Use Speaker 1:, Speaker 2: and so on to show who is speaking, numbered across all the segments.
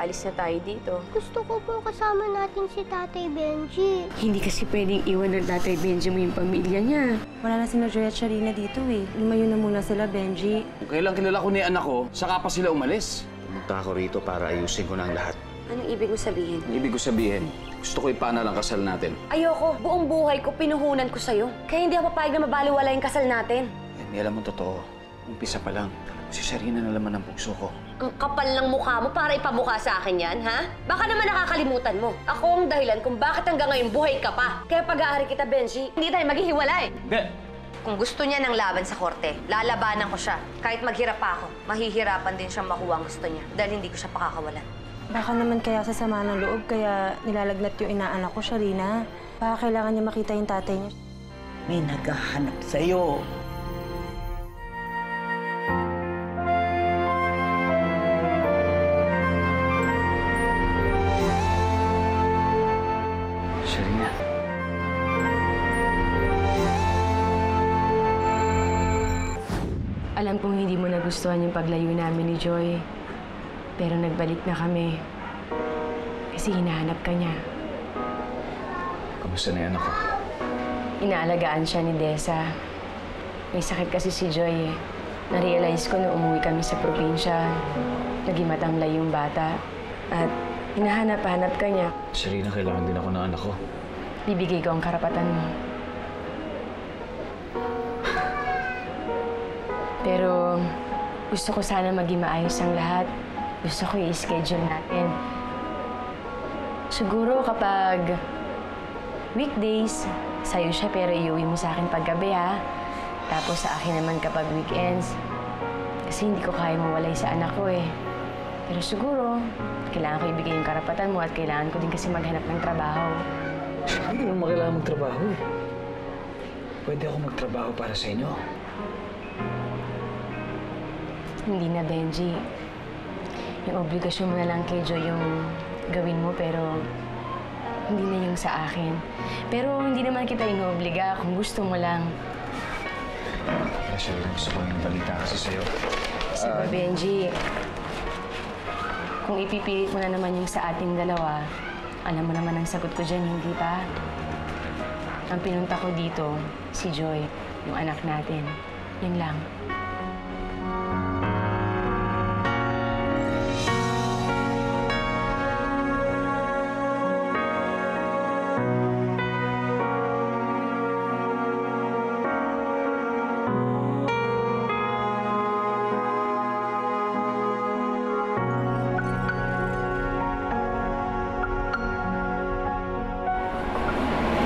Speaker 1: aalis na tayo dito.
Speaker 2: Gusto ko po kasama natin si Tatay Benji.
Speaker 1: Hindi kasi pwedeng iwan ng Tatay Benji mo yung pamilya niya.
Speaker 3: Wala na sina Joy at Sharina dito eh. Lumayo na muna sila, Benji.
Speaker 4: Kung kailang kilala ko ni anak ko, saka pa sila umalis.
Speaker 5: Pumunta ako rito para ayusin ko ng lahat.
Speaker 1: Anong ibig mo sabihin?
Speaker 4: Ibig ko sabihin, gusto ko ipana lang kasal natin.
Speaker 1: Ayoko. Buong buhay ko, pinuhunan ko sa'yo. Kaya hindi ako papayag na mabaliwala yung kasal natin.
Speaker 5: Hindi alam mo totoo. Umpisa pa lang. Si Sharina na laman ng puso ko.
Speaker 1: Ang kapal ng mukha mo para ipamukha sa akin yan, ha? Baka naman nakakalimutan mo. Ako ang dahilan kung bakit hanggang ngayon buhay ka pa. Kaya pag-aari kita, Benji, hindi tayo maghihiwalay.
Speaker 4: Hindi!
Speaker 1: Kung gusto niya ng laban sa korte, lalabanan ko siya. Kahit maghirap pa ako, mahihirapan din siyang makuha ang gusto niya dahil hindi ko siya pakakawalan.
Speaker 3: Baka naman kaya sa sama ng loob, kaya nilalagnat yung inaanak ko, Sharina. Baka kailangan niya makita yung tatay niya.
Speaker 6: May naghahanap sa'yo.
Speaker 5: Sharina.
Speaker 1: Alam kong hindi mo nagustuhan yung paglayo namin ni Joy. Pero nagbalik na kami. Kasi hinahanap ka niya.
Speaker 5: Kamusta na yung anak ko?
Speaker 1: Inaalagaan siya ni Desa. May sakit kasi si Joy eh. Na-realize ko nung umuwi kami sa probinsya. Naging matamlay yung bata. At hinahanap-hanap ka niya.
Speaker 5: Sharina, kailangan din ako ng anak ko.
Speaker 1: Bibigay ko ang karapatan mo. Pero gusto ko sana maging maayos ang lahat. Gusto ko i-schedule natin. Siguro kapag weekdays, sa'yo siya pero iuwi mo sa akin paggabi ha. Tapos sa akin naman kapag weekends. Kasi hindi ko kaya mawalay sa anak ko eh. Pero siguro, kailangan ko ibigay yung karapatan mo at kailangan ko din kasi maghanap ng trabaho.
Speaker 5: Hindi naman kailangan magtrabaho eh. Pwede ako magtrabaho para sa inyo.
Speaker 1: Hindi na, Benji. Yung obligasyon mo na lang kay Joy yung gawin mo, pero hindi na yung sa akin. Pero hindi naman kita inobliga kung gusto mo lang.
Speaker 5: Kaya Sharina, gusto ko yung balita kasi sa'yo.
Speaker 1: Sabi, Benji, kung ipipilit mo na naman yung sa ating dalawa, alam mo naman ang sagot ko dyan, hindi pa? Ang pinunta ko dito, si Joy, yung anak natin. Yun lang.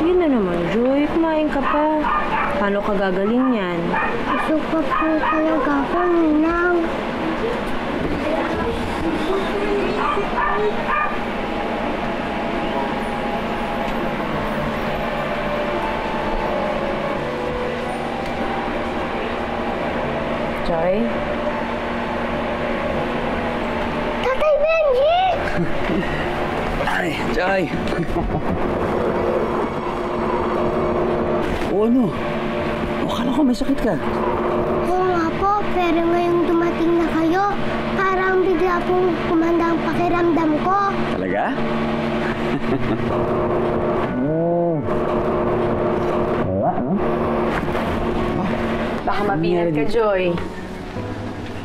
Speaker 3: Yun na naman, Joy. Kumain ka pa. Paano ka gagaling yan?
Speaker 2: Gusto ko po talaga ako, Ninang.
Speaker 1: Joy?
Speaker 2: Tatay Benji!
Speaker 5: Ay, Joy! O ano? Akala ko may sakit ka.
Speaker 2: Oo nga po, pero ngayong dumating na kayo, parang bigla pong kumanda ang pakiramdam ko.
Speaker 5: Talaga?
Speaker 1: Baka mapinat ka, Joy.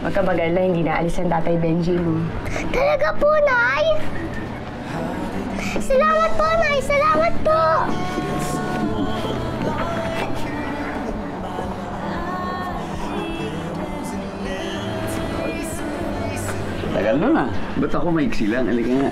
Speaker 1: Magkabagal na, hindi naalis ang Tatay Benji mo.
Speaker 2: Talaga po, Nay? Salamat po, Nay! Salamat po!
Speaker 5: Tagal nun ah. Ba't ako maiksi lang? Halika nga.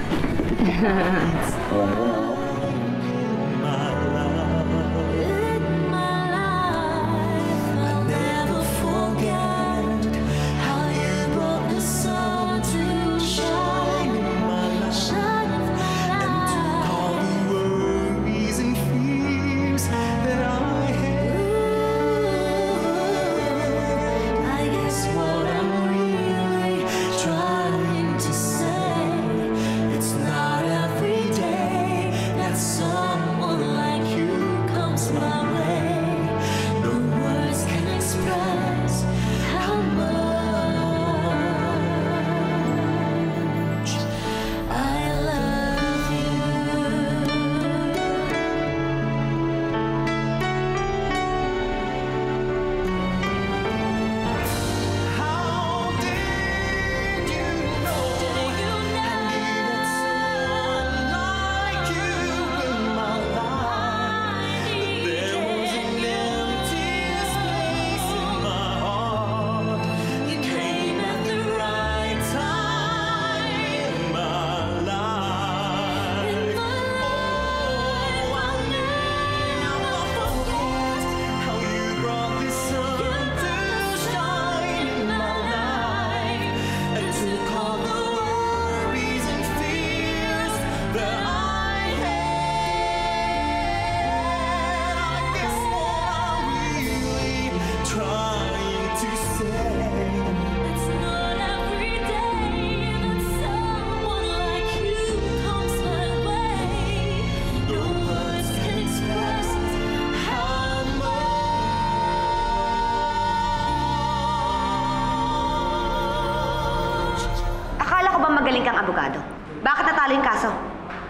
Speaker 7: kang abogado. Bakit natalo yung kaso?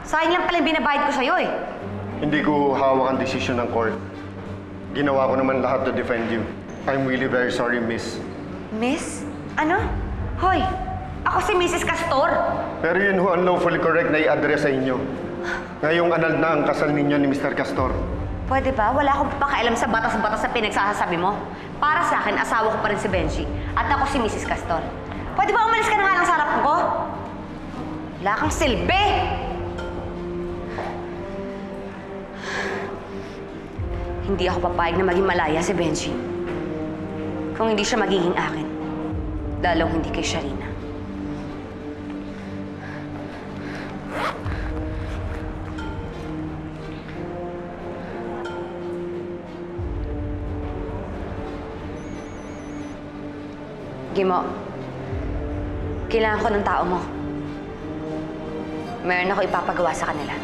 Speaker 7: Sayang lang pala yung binabayad ko sa'yo eh.
Speaker 8: Hindi ko hawak ang desisyon ng court. Ginawa ko naman lahat to defend you. I'm really very sorry, miss.
Speaker 7: Miss? Ano? Hoy, ako si Mrs. Castor.
Speaker 8: Pero yun ho unlawfully correct na i-address sa inyo. Ngayong anal na ang kasal ninyo ni Mr. Castor.
Speaker 7: Pwede ba? Wala akong pakialam sa batas-batas na pinagsasabi mo. Para sa akin, asawa ko pa rin si Benji. At ako si Mrs. Castor. Pwede ba umalis ka na nga lang sa harap ko? Wala kang silbi! Hindi ako papayag na maging malaya si Benji. Kung hindi siya magiging akin, lalong hindi kay Sharina. Gimo, kailangan ko ng tao mo. Meron ako ipapagawa sa kanila.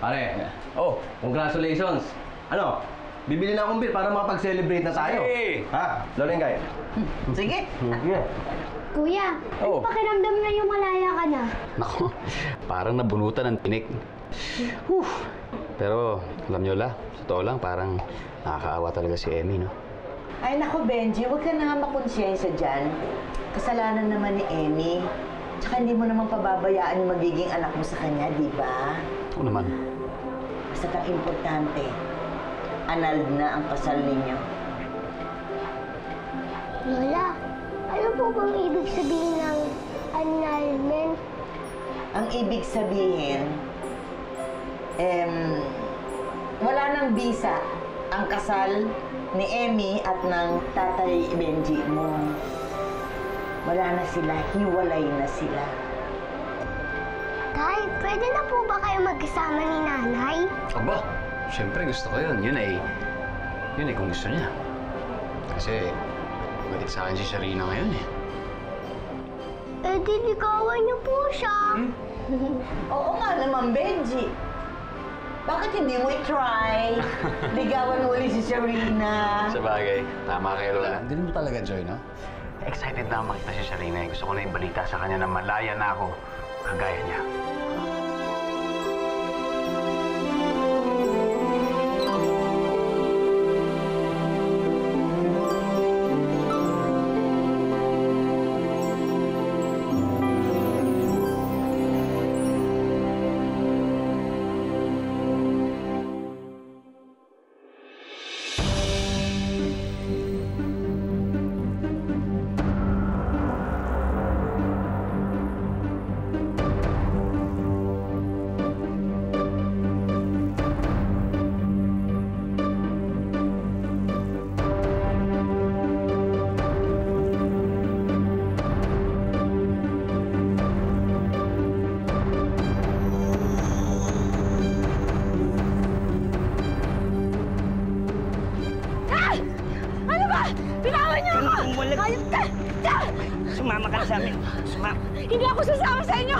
Speaker 9: Pare, congratulations. Ano, bibili na akong beer para makapag-celebrate na tayo.
Speaker 4: Hey!
Speaker 9: Ha? Lolengay?
Speaker 6: Sige.
Speaker 2: Kuya,
Speaker 4: Oh.
Speaker 2: pakiramdam na yung malaya ka na.
Speaker 4: Nako, parang nabunutan ng tinik. Pero, alam nyo la, sa totoo lang, parang nakakaawa talaga si Emmy, no?
Speaker 6: Ay, naku, Benji, huwag ka na nga makonsensya dyan. Kasalanan naman ni Emmy. Tsaka hindi mo naman pababayaan yung magiging anak mo sa kanya, di ba?
Speaker 4: Oo naman.
Speaker 6: Basta kang importante, annulled na ang kasal ninyo.
Speaker 2: Lola, ano po bang ibig sabihin ng annulment?
Speaker 6: Ang ibig sabihin, wala nang bisa ang kasal ni Emmy at ng tatay Benji mo. Wala na sila, hiwalay na sila.
Speaker 2: Tay, pwede na po ba kayo magkasama ni nanay?
Speaker 4: Aba, siyempre gusto ko yun. Yun ay kung gusto niya. Kasi, galit sa akin si Sharina ngayon eh.
Speaker 2: Eh, di ligawan niyo po siya.
Speaker 6: Oo nga naman, Benji. Bakit hindi mo i-try? Ligawan mo ulit si Sharina.
Speaker 4: Sa bagay, tama kayo, Lola. Hindi mo talaga, Joy, no? Excited na ako makita si Sharina eh. Gusto ko na ibalita sa kanya na malaya na ako. Kagaya niya.
Speaker 10: Sumama ka na sa amin.
Speaker 7: Hindi ako sasama sa inyo!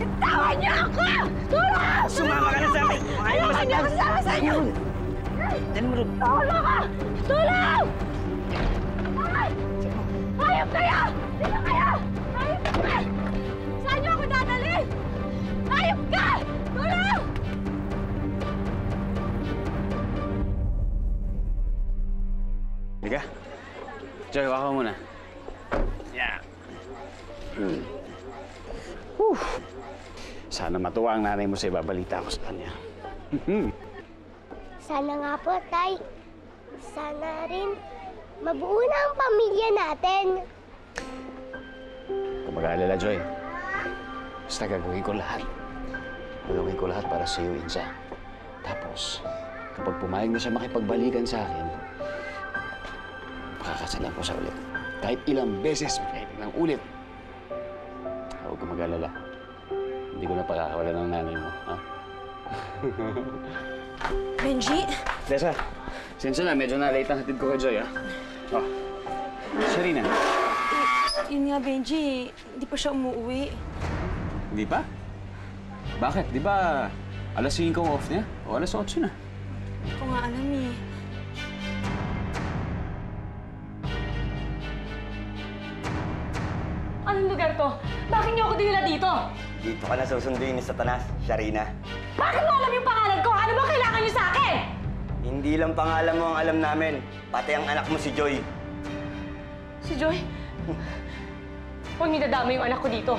Speaker 7: Bitawan niyo ako! Tulong!
Speaker 10: Sumama ka na sa amin.
Speaker 7: Ayoko, hindi ako sasama sa inyo!
Speaker 10: Dali mo rin.
Speaker 7: Tulong ka! Tulong! Ay! Hayop kayo! Dito kayo! Hayop ka! Saan niyo ako dadalhin? Hayop ka! Tulong!
Speaker 4: Halika. Joy, waka muna. Yeah. Sana matuwa ang nanay mo sa ibabalita ko sa kanya.
Speaker 2: Sana nga po, Tay. Sana rin mabuo na ang pamilya natin.
Speaker 4: Kung mag-aalala, Joy, basta gagawin ko lahat. Gagawin ko lahat para sa iyo, Insa. Tapos, kapag pumayag na siya makipagbalikan sa akin, makakasalan ko siya ulit. Kahit ilang beses, kahit ilang ulit. Huwag ka mag-alala. Hindi ko na pakakawalan ng nanay mo, ha?
Speaker 3: Benji?
Speaker 4: Tessa, sensya na. Medyo na-late ang hatid ko kay Joy, ha? Oh, Sharina.
Speaker 3: Yun nga, Benji. Hindi pa siya umuwi.
Speaker 4: Hindi pa? Bakit? Di ba alas 5 ang off niya? O alas 8 na?
Speaker 3: Hindi ko nga alam eh.
Speaker 1: lugar to? Bakit niyo ako dinala dito?
Speaker 11: Dito ka na susunduin ni Satanas, Sharina.
Speaker 1: Bakit mo alam yung pangalan ko? Ano ba kailangan niyo sa akin?
Speaker 11: Hindi lang pangalan mo ang alam namin, pati ang anak mo si Joy.
Speaker 1: Si Joy? Huwag niyo dadama yung anak ko dito.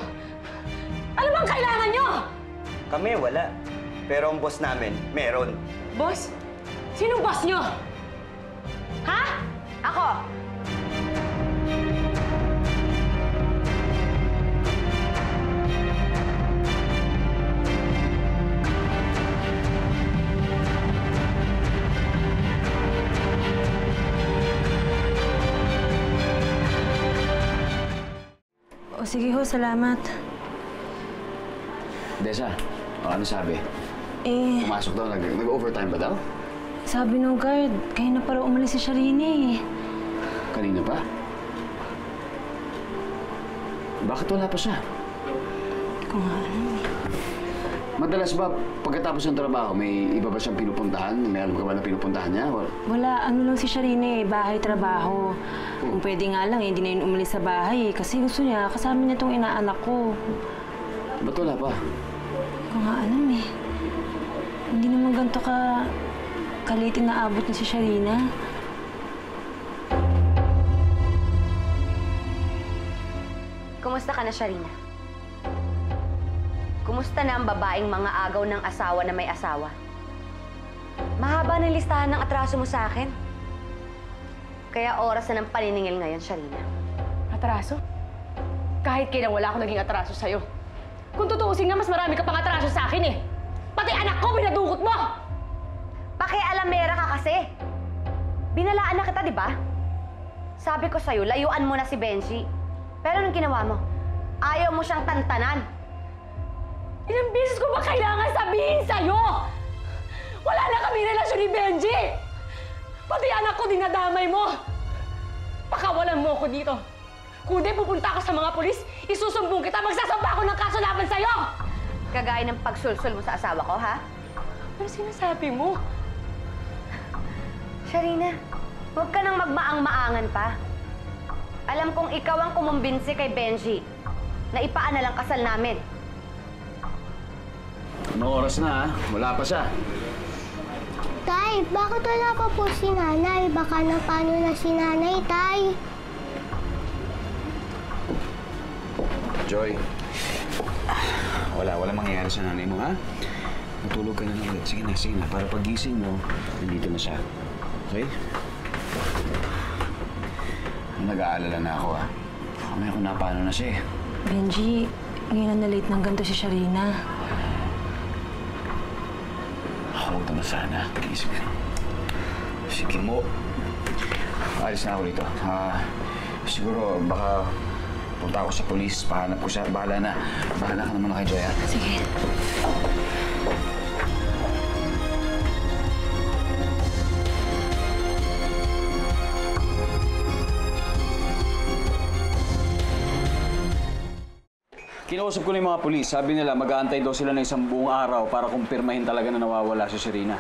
Speaker 1: Ano bang kailangan niyo?
Speaker 11: Kami wala, pero ang boss namin, meron.
Speaker 1: Boss? Sinong boss niyo? Ha?
Speaker 7: Ako!
Speaker 3: O sige ho, salamat.
Speaker 4: Desa, ano sabi?
Speaker 3: Eh,
Speaker 4: Pumasok daw, nag-overtime ba daw?
Speaker 3: sabi nung guard, kaya na para umalis si Sharina eh.
Speaker 4: Kanina pa? Bakit wala pa siya?
Speaker 3: Hindi ko nga alam eh.
Speaker 4: Madalas ba, pagkatapos ng trabaho, may iba ba siyang pinupuntahan? May alam ka ba na pinupuntahan niya?
Speaker 3: Wala, ano lang si Sharina eh, bahay, trabaho. Kung pwede nga lang, hindi na yun umalis sa bahay eh. Kasi gusto niya, kasama niya tong inaanak ko.
Speaker 4: Ba't wala pa?
Speaker 3: Hindi ko nga alam eh. Hindi naman ganito kalate na abot niya si Sharina.
Speaker 7: Kumusta ka na, Sharina? Kumusta na ang babaeng mga agaw ng asawa na may asawa? Mahaba ng listahan ng atraso mo sa akin. Kaya oras na ng paniningil ngayon, Sharina.
Speaker 1: Atraso? Kahit kailan wala akong naging atraso sa'yo. Kung tutuusin nga, mas marami ka pang atraso sa akin eh. Pati anak ko, binadukot mo!
Speaker 7: Pakialamera ka kasi. Binalaan na kita, di ba? Sabi ko sa'yo, layuan mo na si Benji. Pero anong ginawa mo? Ayaw mo siyang tantanan.
Speaker 1: Ilang beses ko ba kailangan sabihin sa'yo? Wala na kami relasyon ni Benji! Pati anak ko dinadamay mo! Pakawalan mo ako dito. Kung di pupunta ako sa mga pulis, isusumbong kita, magsasampa ako ng kaso laban sa'yo!
Speaker 7: Kagaya ng pagsulsul mo sa asawa ko, ha?
Speaker 1: Ano sinasabi mo?
Speaker 7: Sharina, huwag ka nang magmaang-maangan pa. Alam kong ikaw ang kumumbinsi kay Benji na ipaanalang kasal namin.
Speaker 4: Anong oras na, ha? Wala pa siya.
Speaker 2: Tay, bakit wala pa po si nanay? Baka na paano na si nanay, tay?
Speaker 4: Joy, wala mangyayari sa nanay mo, ha? Matulog ka na lang ulit. Sige na. Para pagising mo, nandito na siya. Okay? Nag-aalala na ako, ha? Kamay ko na paano na siya, eh.
Speaker 3: Benji, ngayon na late ng ganito si Sharina.
Speaker 4: Huwag na sana. Pagising ka. Sige mo. Alis na ako dito. Siguro, baka punta ako sa polis, pahanap ko siya. Bahala ka naman kay Joy, ha?
Speaker 3: Sige.
Speaker 4: Kinausap ko na yung mga polis. Sabi nila, mag-aantay daw sila ng isang buong araw para kumpirmahin talaga na nawawala si Sharina.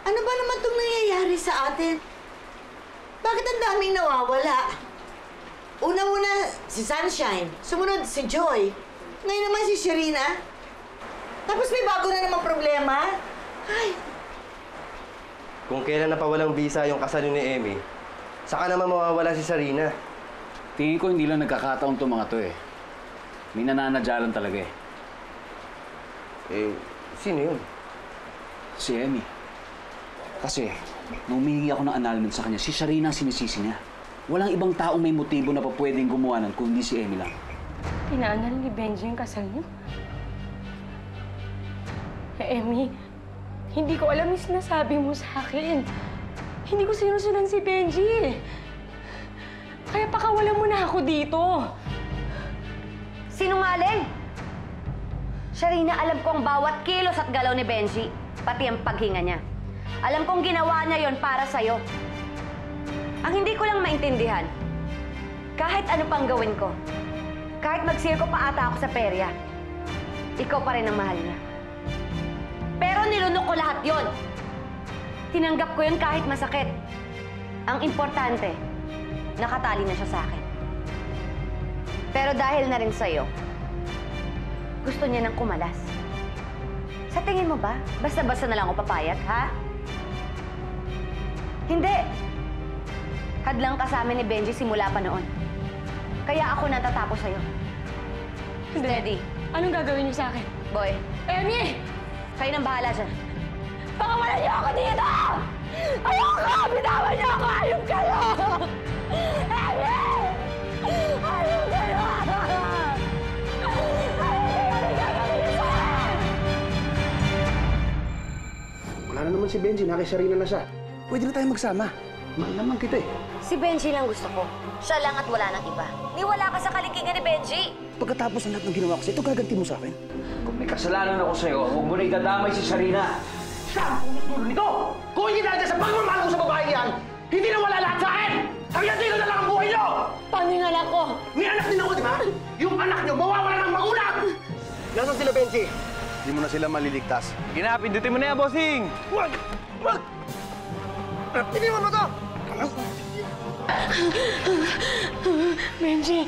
Speaker 6: Ano ba naman itong nangyayari sa atin? Bakit ang daming nawawala? Una-una si Sunshine, sumunod si Joy, ngayon naman si Sharina. Tapos may bago na namang problema. Ay,
Speaker 9: Kung kailan napawalang visa yung kasal ni Emmy, saka naman mawawala si Sharina.
Speaker 4: Tingin ko hindi lang nagkakataon itong mga to, eh. May nananadyalan talaga, eh.
Speaker 9: Sino yun?
Speaker 4: Si Emmy. Kasi, nung humingi ako ng annulment sa kanya, si Sharina ang sinisisi niya. Walang ibang taong may motibo na pa pwedeng gumawa nun kundi si Emmy lang.
Speaker 1: Inaanal ni Benji yung kasal niyo? Emmy, hindi ko alam yung sinasabi mo sa akin. Hindi ko sinusunod si Benji. Kaya pakawalan mo na ako dito.
Speaker 7: Sinungaling! Sharina, alam ko ang bawat kilos at galaw ni Benji, pati ang paghinga niya. Alam kong ginawa niya yon para sa'yo. Ang hindi ko lang maintindihan, kahit ano pang gawin ko, kahit magsirko pa ata ako sa perya, ikaw pa rin ang mahal niya. Pero nilunok ko lahat yon. Tinanggap ko yun kahit masakit. Ang importante, nakatali na siya sa akin. Pero dahil na rin sa'yo, gusto niya nang kumalas. Sa tingin mo ba, basta-basta na lang ako papayag, ha? Hindi. Hadlang ka sa amin ni Benji simula pa noon. Kaya ako natatapos sa'yo. Steady.
Speaker 1: Anong gagawin niyo sa akin?
Speaker 7: Boy,
Speaker 1: Emmy!
Speaker 7: kayo nang bahala dyan.
Speaker 1: Pakawalan niyo ako dito! Ayoko! Bitawan niyo ako! Ayun kayo! Emmy! Ayun kayo!
Speaker 9: Wala na naman si Benji, nakisarina na siya. Pwede na tayo magsama. Mahal naman kita eh.
Speaker 7: Si Benji lang gusto ko. Siya lang at wala nang iba. Niwala ka sa kalikingan ni Benji.
Speaker 9: Pagkatapos ng lahat ng ginawa ko sa'yo, ito gaganti mo sa akin.
Speaker 5: Kung may kasalanan ako sa'yo, huwag mo na idadamay si Sarina.
Speaker 9: Siya ang dulo nito! Kung hindi dahil sa pagmamahal ko sa babae yan, hindi na wala lahat sa akin! Hanggang dito na lang ang buhay niyo!
Speaker 1: Paano yung anak ko?
Speaker 9: May anak din ako, di ba? Yung anak niyo, mawawala ng magulang! Nasaan sila, Benji? Hindi mo na sila maliligtas.
Speaker 5: Pindutin mo na yan, bossing!
Speaker 9: Wag! Wag! Hindi mo to!
Speaker 1: Benji!